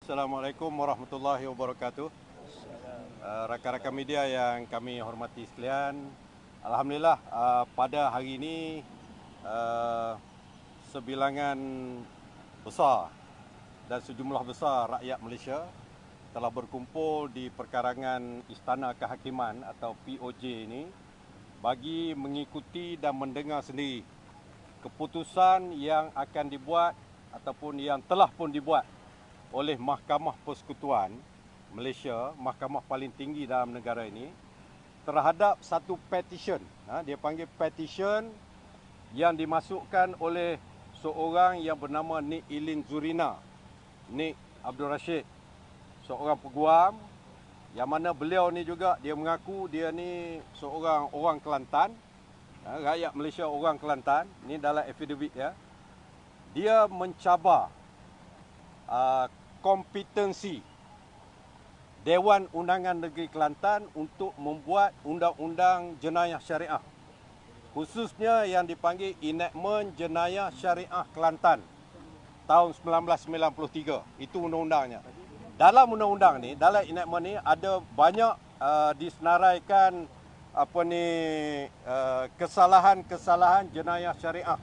Assalamualaikum warahmatullahi wabarakatuh. Rakan-rakan media yang kami hormati sekalian, alhamdulillah pada hari ini sebilangan besar dan sejumlah besar rakyat Malaysia telah berkumpul di perkarangan Istana Kehakiman atau POJ ini bagi mengikuti dan mendengar sendiri keputusan yang akan dibuat ataupun yang telah pun dibuat oleh Mahkamah Persekutuan Malaysia, mahkamah paling tinggi dalam negara ini, terhadap satu petition. Dia panggil petition yang dimasukkan oleh seorang yang bernama Nik Ilin Zurina, Nik Abdul Rashid, seorang peguam, yang mana beliau ni juga dia mengaku dia ni seorang orang Kelantan, rakyat Malaysia orang Kelantan. Ni dalam affidavit ya. Dia mencabar kompetensi Dewan Undangan Negeri Kelantan untuk membuat undang-undang jenayah syariah, khususnya yang dipanggil Enactment Jenayah Syariah Kelantan tahun 1993. Itu undang-undangnya. Dalam undang-undang ni, dalam enactment ni ada banyak disenaraikan kesalahan-kesalahan jenayah syariah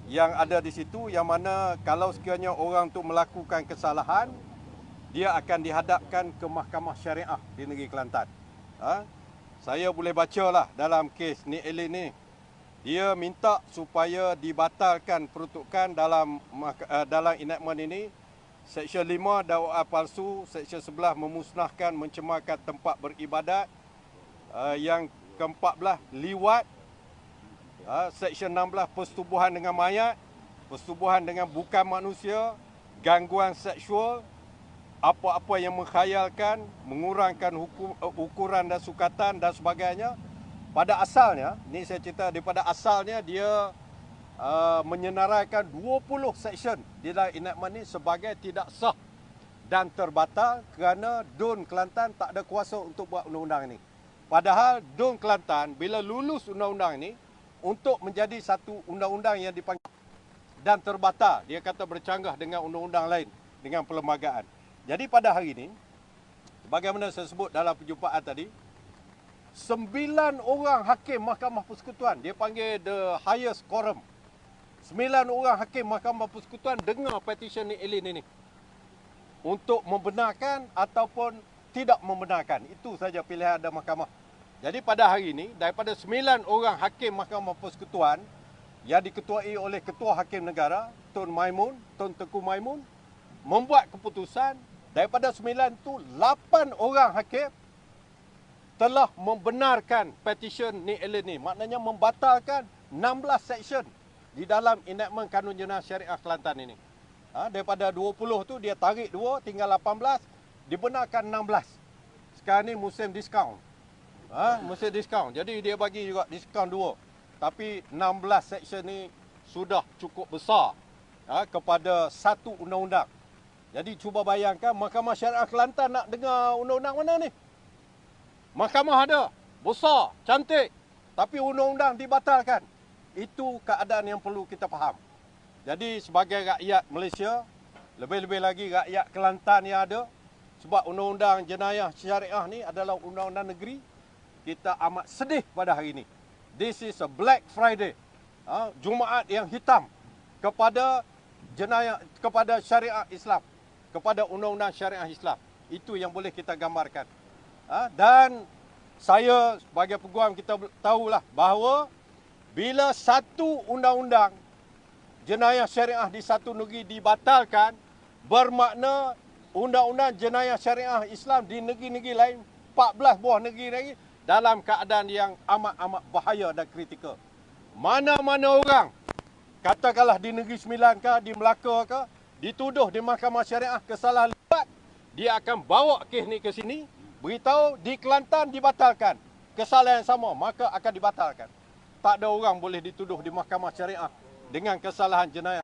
yang ada di situ, yang mana kalau sekiranya orang tu melakukan kesalahan, dia akan dihadapkan ke mahkamah syariah di negeri Kelantan. Saya boleh bacalah dalam kes ni Elin ni. Dia minta supaya dibatalkan peruntukan dalam enactment ini. Seksyen 5 dakwaan palsu, Seksyen 11 memusnahkan mencemarkan tempat beribadat, yang ke-14 liwat, Seksyen 16 persetubuhan dengan mayat, persetubuhan dengan bukan manusia, gangguan seksual, apa-apa yang mengkhayalkan, mengurangkan ukuran dan sukatan dan sebagainya. Pada asalnya, ni saya cerita daripada asalnya, dia menyenaraikan 20 seksyen di dalam enactment ni sebagai tidak sah dan terbatal kerana DUN Kelantan tak ada kuasa untuk buat undang-undang ni. Padahal DUN Kelantan bila lulus undang-undang ni untuk menjadi satu undang-undang yang dipanggil dan terbatal, dia kata bercanggah dengan undang-undang lain, dengan perlembagaan. Jadi pada hari ini, sebagaimana saya sebut dalam perjumpaan tadi, 9 orang hakim Mahkamah Persekutuan, dia panggil the highest quorum, 9 orang hakim Mahkamah Persekutuan dengar petition ni Elin ini untuk membenarkan ataupun tidak membenarkan. Itu saja pilihan ada mahkamah. Jadi pada hari ini, daripada 9 orang hakim Mahkamah Persekutuan yang diketuai oleh Ketua Hakim Negara, Tun Tengku Maimun, membuat keputusan. Daripada 9 itu, 8 orang hakim telah membenarkan petition ni Elin ni. Maknanya membatalkan 16 seksyen di dalam enactment Kanun Jenayah Syariah Kelantan ini. Daripada 20 tu dia tarik 2, tinggal 18, dibenarkan 16. Sekarang ni musim diskaun. Musim diskaun. Jadi dia bagi juga diskaun 2. Tapi 16 seksyen ni sudah cukup besar kepada satu undang-undang. Jadi cuba bayangkan Mahkamah Syariah Kelantan nak dengar undang-undang mana ni? Mahkamah ada, besar, cantik, tapi undang-undang dibatalkan. Itu keadaan yang perlu kita faham. Jadi sebagai rakyat Malaysia, lebih-lebih lagi rakyat Kelantan yang ada, sebab undang-undang jenayah syariah ni adalah undang-undang negeri, kita amat sedih pada hari ini. This is a Black Friday, Jumaat yang hitam kepada jenayah, kepada syariah Islam, kepada undang-undang syariah Islam. Itu yang boleh kita gambarkan. Dan saya sebagai peguam, kita tahulah bahawa bila satu undang-undang jenayah syariah di satu negeri dibatalkan, bermakna undang-undang jenayah syariah Islam di negeri-negeri lain, 14 buah negeri lagi, dalam keadaan yang amat-amat bahaya dan kritikal. Mana-mana orang, katakanlah di Negeri Sembilan ke, di Melaka ke, dituduh di Mahkamah Syariah kesalahan libat, dia akan bawa kes ni ke sini, beritahu di Kelantan dibatalkan, kesalahan yang sama, maka akan dibatalkan. Tak ada orang boleh dituduh di Mahkamah Syariah dengan kesalahan jenayah.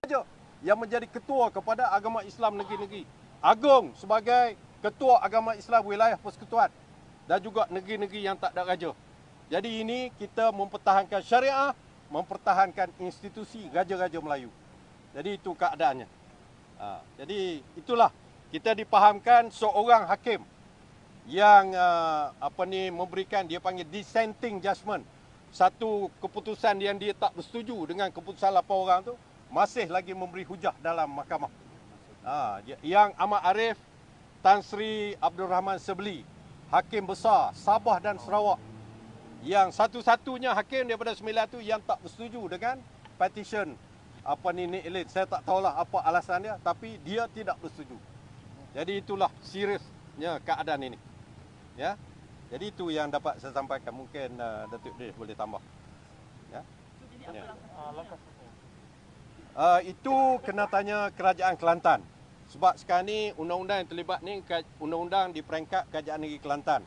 Yang menjadi ketua kepada agama Islam negeri-negeri, Agung sebagai ketua agama Islam wilayah persekutuan, dan juga negeri-negeri yang tak ada raja. Jadi ini kita mempertahankan syariah, mempertahankan institusi Raja-Raja Melayu. Jadi itu keadaannya. Jadi itulah kita dipahamkan seorang hakim yang memberikan, dia panggil dissenting judgment, satu keputusan yang dia tak bersetuju dengan keputusan 8 orang tu, masih lagi memberi hujah dalam mahkamah. Yang Amat Arif Tan Sri Abdul Rahman Sebeli, Hakim Besar Sabah dan Sarawak, yang satu-satunya hakim daripada 9 tu yang tak bersetuju dengan petition Nick Elite. Saya tak tahulah apa alasan dia, tapi dia tidak bersetuju. Jadi itulah seriusnya keadaan ini. Ya. Jadi itu yang dapat saya sampaikan. Mungkin Datuk Idris boleh tambah. Ya. Itu kena tanya Kerajaan Kelantan. Sebab sekarang ni undang-undang yang terlibat ni undang-undang di peringkat Kerajaan Negeri Kelantan.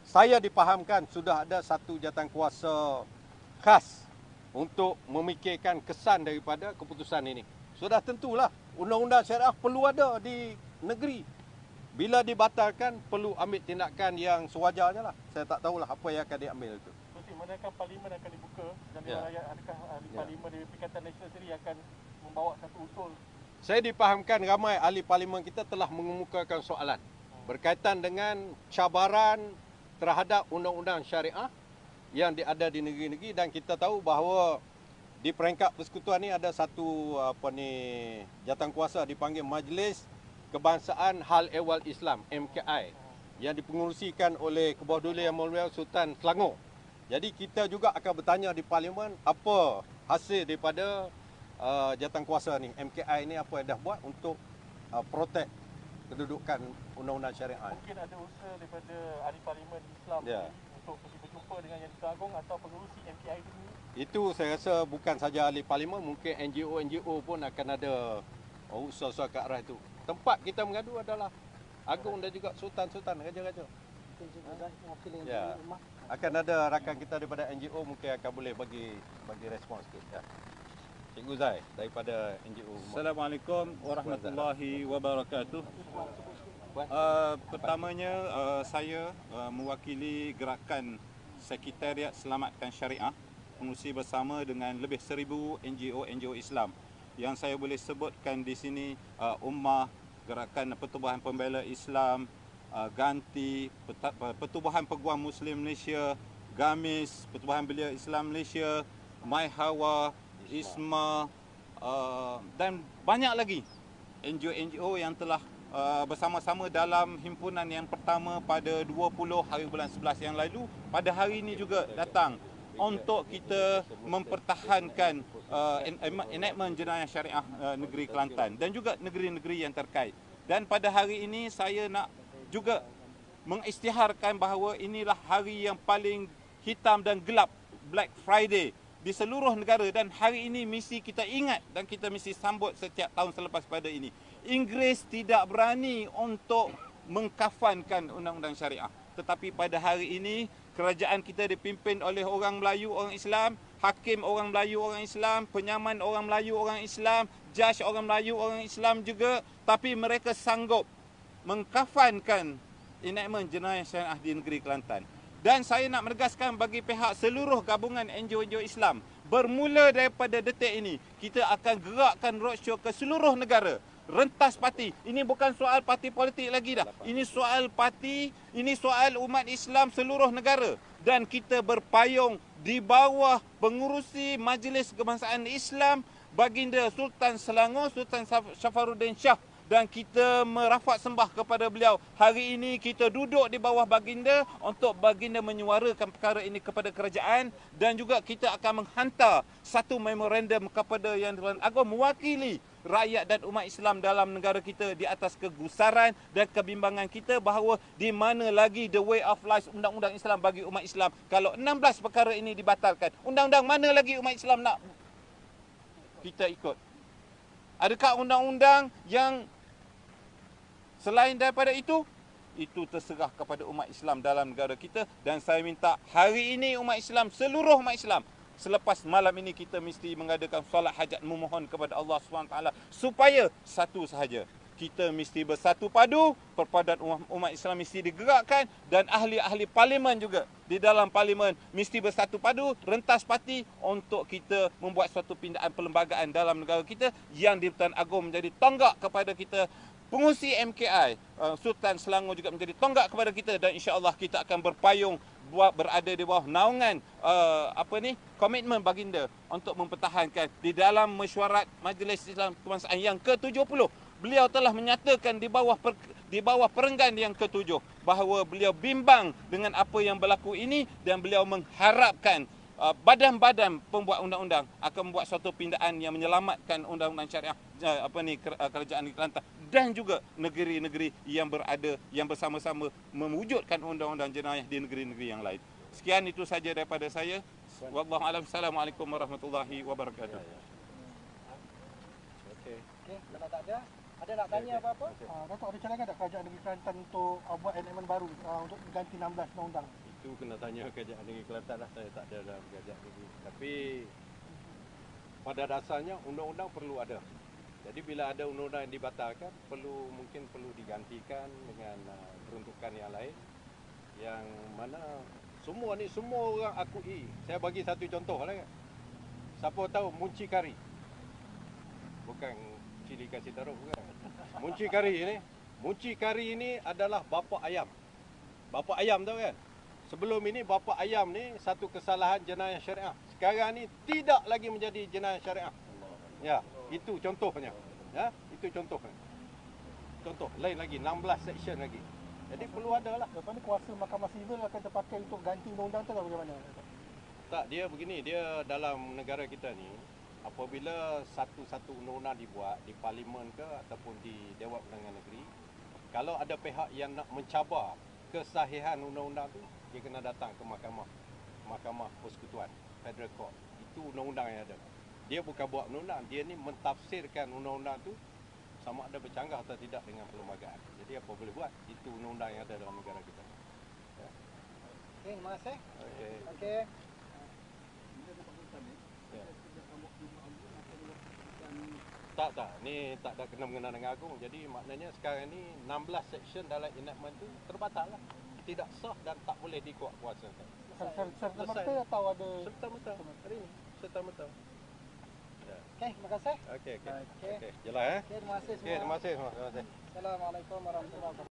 Saya dipahamkan sudah ada satu jawatankuasa khas untuk memikirkan kesan daripada keputusan ini. Sudah tentulah undang-undang syariah perlu ada di negeri. Bila dibatalkan, perlu ambil tindakan yang sewajarnya lah. Saya tak tahulah apa yang akan diambil itu. Manakah parlimen akan dibuka dan adakah ahli parlimen dari Perikatan Nasional sendiri akan membawa satu usul? Saya dipahamkan ramai ahli parlimen kita telah mengemukakan soalan berkaitan dengan cabaran terhadap undang-undang syariah yang ada di negeri-negeri, dan kita tahu bahawa di peringkat persekutuan ni ada satu jawatankuasa dipanggil Majlis Kebangsaan Hal Ehwal Islam MKI yang dipengerusikan oleh Kebawah Duli Yang Mulia Sultan Selangor. Jadi kita juga akan bertanya di parlimen apa hasil daripada jawatankuasa ni, MKI ni, apa yang dah buat untuk protect kedudukan undang-undang syariah. Mungkin ada usaha daripada ahli parlimen Islam untuk pergi berjumpa dengan Yang di-Pertuan Agong atau pengerusi MKI itu sendiri? Itu saya rasa bukan saja ahli parlimen, mungkin NGO pun akan ada usaha-usaha ke arah itu. Tempat kita mengadu adalah Agung dan juga Sultan-Sultan, raja-raja. Ya. Akan ada rakan kita daripada NGO mungkin akan boleh bagi respons sikit. Ya. Cikgu Zai daripada NGO. Assalamualaikum warahmatullahi wabarakatuh. Pertamanya saya mewakili gerakan Sekretariat Selamatkan Syariah, pengurusi bersama dengan lebih 1000 NGO Islam. Yang saya boleh sebutkan di sini Ummah, Gerakan Pertubuhan Pembela Islam, Ganti, Pertubuhan Peguam Muslim Malaysia, Gamis, Pertubuhan Belia Islam Malaysia, My Hawa, ISMA, dan banyak lagi NGO yang telah bersama-sama dalam himpunan yang pertama pada 20 hari bulan 11 yang lalu. Pada hari ini juga datang untuk kita mempertahankan enactment jenayah syariah negeri Kelantan dan juga negeri-negeri yang terkait. Dan pada hari ini saya nak juga mengisytiharkan bahawa inilah hari yang paling hitam dan gelap, Black Friday, di seluruh negara, dan hari ini mesti kita ingat dan kita mesti sambut setiap tahun selepas pada ini. Inggris tidak berani untuk mengkafankan undang-undang syariah. Tetapi pada hari ini kerajaan kita dipimpin oleh orang Melayu, orang Islam, hakim orang Melayu, orang Islam, penyaman orang Melayu, orang Islam, judge orang Melayu, orang Islam juga, tapi mereka sanggup mengkafankan enactment jenayah syariah di negeri Kelantan. Dan saya nak menegaskan bagi pihak seluruh gabungan NGO Islam, bermula daripada detik ini, kita akan gerakkan roadshow ke seluruh negara. Rentas parti. Ini bukan soal parti politik lagi dah. Ini soal parti, ini soal umat Islam seluruh negara. Dan kita berpayung di bawah pengurusi Majlis Kebangsaan Islam Baginda Sultan Selangor, Sultan Syafaruddin Shah. Dan kita merafak sembah kepada beliau. Hari ini kita duduk di bawah baginda untuk baginda menyuarakan perkara ini kepada kerajaan, dan juga kita akan menghantar satu memorandum kepada Yang di-Pertuan Agong mewakili rakyat dan umat Islam dalam negara kita di atas kegusaran dan kebimbangan kita bahawa di mana lagi the way of life undang-undang Islam bagi umat Islam. Kalau 16 perkara ini dibatalkan, undang-undang mana lagi umat Islam nak kita ikut? Adakah undang-undang yang selain daripada itu terserah kepada umat Islam dalam negara kita. Dan saya minta hari ini umat Islam, seluruh umat Islam, selepas malam ini kita mesti mengadakan solat hajat memohon kepada Allah SWT supaya satu sahaja. Kita mesti bersatu padu, perpaduan umat Islam mesti digerakkan, dan ahli-ahli parlimen juga di dalam parlimen mesti bersatu padu, rentas parti untuk kita membuat suatu pindaan perlembagaan dalam negara kita yang di-Pertuan Agong menjadi tonggak kepada kita pengurusi MKI Sultan Selangor juga menjadi tonggak kepada kita, dan insya-Allah kita akan berpayung berada di bawah naungan komitmen baginda untuk mempertahankan di dalam mesyuarat Majlis Islam Kebangsaan yang ke-70. Beliau telah menyatakan di bawah perenggan yang ke-7 bahawa beliau bimbang dengan apa yang berlaku ini, dan beliau mengharapkan badan-badan pembuat undang-undang akan membuat suatu pindaan yang menyelamatkan undang-undang syariah kerajaan negeri Kelantan dan juga negeri-negeri yang berada yang bersama-sama mewujudkan undang-undang jenayah di negeri-negeri yang lain. Sekian itu saja daripada saya. Wallahu a'lam. Assalamualaikum warahmatullahi wabarakatuh. Okey, kalau tak ada nak tanya apa-apa? Datuk ada cadangan tak kerajaan negeri Kelantan untuk buat amendment baru untuk ganti 16 undang-undang? Itu kena tanya kerajaan negeri Kelantan lah, saya tak ada dalam kerajaan negeri. Tapi pada dasarnya undang-undang perlu ada. Jadi bila ada undang-undang yang dibatalkan, mungkin perlu digantikan dengan peruntukan yang lain, yang mana semua orang akui. Saya bagi satu contoh lah kan. Siapa tahu muncikari? Bukan cili kasih taruh, bukan. Muncikari ini adalah bapa ayam. Bapa ayam tahu kan? Sebelum ini bapa ayam ni satu kesalahan jenayah syariah. Sekarang ni tidak lagi menjadi jenayah syariah. Ya, itu contohnya. Ya, itu contohnya. Contoh lain lagi 16 section lagi. Jadi perlu ada lah. Lepas ni kuasa Mahkamah Sivil akan terpakai untuk ganti undang-undang tu atau bagaimana? Tak, dia begini, dia dalam negara kita ni apabila satu-satu undang-undang dibuat di parlimen ke ataupun di Dewan Undangan Negeri, kalau ada pihak yang nak mencabar kesahihan undang-undang tu, dia kena datang ke Mahkamah Persekutuan, Federal Court. Itu undang-undang yang ada. Dia bukan buat undang-undang, dia ni mentafsirkan undang-undang tu sama ada bercanggah atau tidak dengan perlembagaan. Jadi apa boleh buat? Itu undang-undang yang ada dalam negara kita. Ya. Okey, terima kasih. Okey. Okey. Tak. Ni tak ada kena-mengena dengan agung. Jadi maknanya sekarang ni 16 section dalam enactment tu terbatal lah. Tidak sah dan tak boleh dikuatkuasakan. Serta-merta atau ada? Serta-merta. Hari ni. Serta-merta. Ya. Okey, terima kasih. Okey. Okey. Jelas Okey, terima kasih semua. Okey, terima kasih. Assalamualaikum warahmatullahi wabarakatuh.